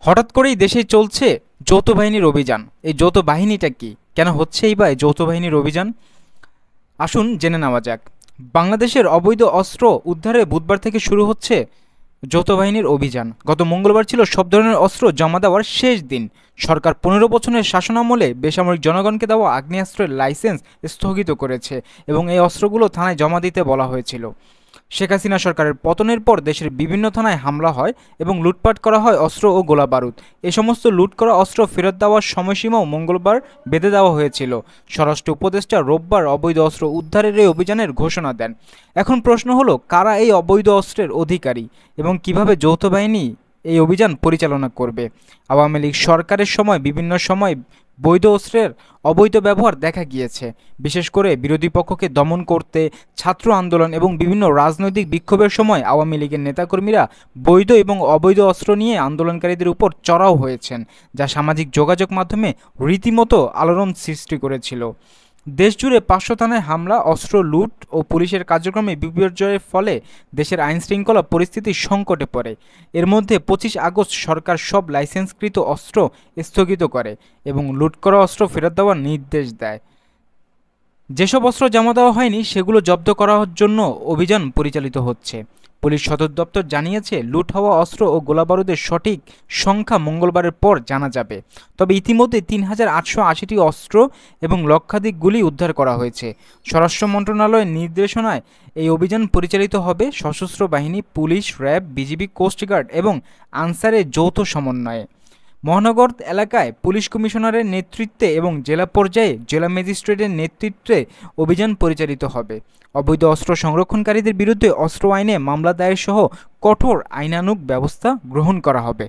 হঠাৎ করেই দেশে চলছে যৌথ বাহিনীর অভিযান। এই যৌথ বাহিনীটা কি, কেন হচ্ছেই বা এই যৌথ বাহিনীর অভিযান? আসুন জেনে নেওয়া যাক। বাংলাদেশের অবৈধ অস্ত্র উদ্ধারে বুধবার থেকে শুরু হচ্ছে যৌথ বাহিনীর অভিযান। গত মঙ্গলবার ছিল সব ধরনের অস্ত্র জমা দেওয়ার শেষ দিন। সরকার 15 বছরের শাসনামলে বেসামরিক জনগণকে দেওয়া আগ্নেয়াস্ত্রের লাইসেন্স স্থগিত করেছে এবং এই অস্ত্রগুলো থানায় জমা দিতে বলা হয়েছিল। শেখ হাসিনা সরকারের পতনের পর দেশের বিভিন্ন থানায় হামলা হয় এবং লুটপাট করা হয় অস্ত্র ও গোলাবারুদ। এ সমস্ত লুট করা অস্ত্র ফেরত দেওয়ার সময়সীমাও মঙ্গলবার বেঁধে দেওয়া হয়েছিল। স্বরাষ্ট্র উপদেষ্টা রোববার অবৈধ অস্ত্র উদ্ধারের এই অভিযানের ঘোষণা দেন। এখন প্রশ্ন হলো, কারা এই অবৈধ অস্ত্রের অধিকারী এবং কিভাবে যৌথ বাহিনী এই অভিযান পরিচালনা করবে? আওয়ামী লীগ সরকারের সময় বিভিন্ন সময় বৈধ অস্ত্রের অবৈধ ব্যবহার দেখা গিয়েছে, বিশেষ করে বিরোধী পক্ষকে দমন করতে, ছাত্র আন্দোলন এবং বিভিন্ন রাজনৈতিক বিক্ষোভের সময় আওয়ামী লীগের নেতাকর্মীরা বৈধ এবং অবৈধ অস্ত্র নিয়ে আন্দোলনকারীদের উপর চড়াও হয়েছেন, যা সামাজিক যোগাযোগ মাধ্যমে রীতিমতো আলোড়ন সৃষ্টি করেছিল। দেশজুড়ে 500 থানায় হামলা, অস্ত্র লুট ও পুলিশের কার্যক্রমে বিপর্যয়ের ফলে দেশের আইনশৃঙ্খলা পরিস্থিতি সংকটে পড়ে। এর মধ্যে 25 আগস্ট সরকার সব লাইসেন্সকৃত অস্ত্র স্থগিত করে এবং লুট করা অস্ত্র ফেরত দেওয়ার নির্দেশ দেয়। যেসব অস্ত্র জমা দেওয়া হয়নি সেগুলো জব্দ করার জন্য অভিযান পরিচালিত হচ্ছে। পুলিশ সদর দপ্তর জানিয়েছে, লুট হওয়া অস্ত্র ও গোলাবারুদের সঠিক সংখ্যা মঙ্গলবারের পর জানা যাবে। তবে ইতিমধ্যে 3880টি অস্ত্র এবং লক্ষাধিক গুলি উদ্ধার করা হয়েছে। স্বরাষ্ট্র মন্ত্রণালয়ের নির্দেশনায় এই অভিযান পরিচালিত হবে সশস্ত্র বাহিনী, পুলিশ, র্যাব, বিজিবি, কোস্টগার্ড এবং আনসারের যৌথ সমন্বয়ে। মহানগর এলাকায় পুলিশ কমিশনারের নেতৃত্বে এবং জেলা পর্যায়ে জেলা ম্যাজিস্ট্রেটের নেতৃত্বে অভিযান পরিচালিত হবে। অবৈধ অস্ত্র সংরক্ষণকারীদের বিরুদ্ধে অস্ত্র আইনে মামলা দায়ের সহ কঠোর আইনানুগ ব্যবস্থা গ্রহণ করা হবে।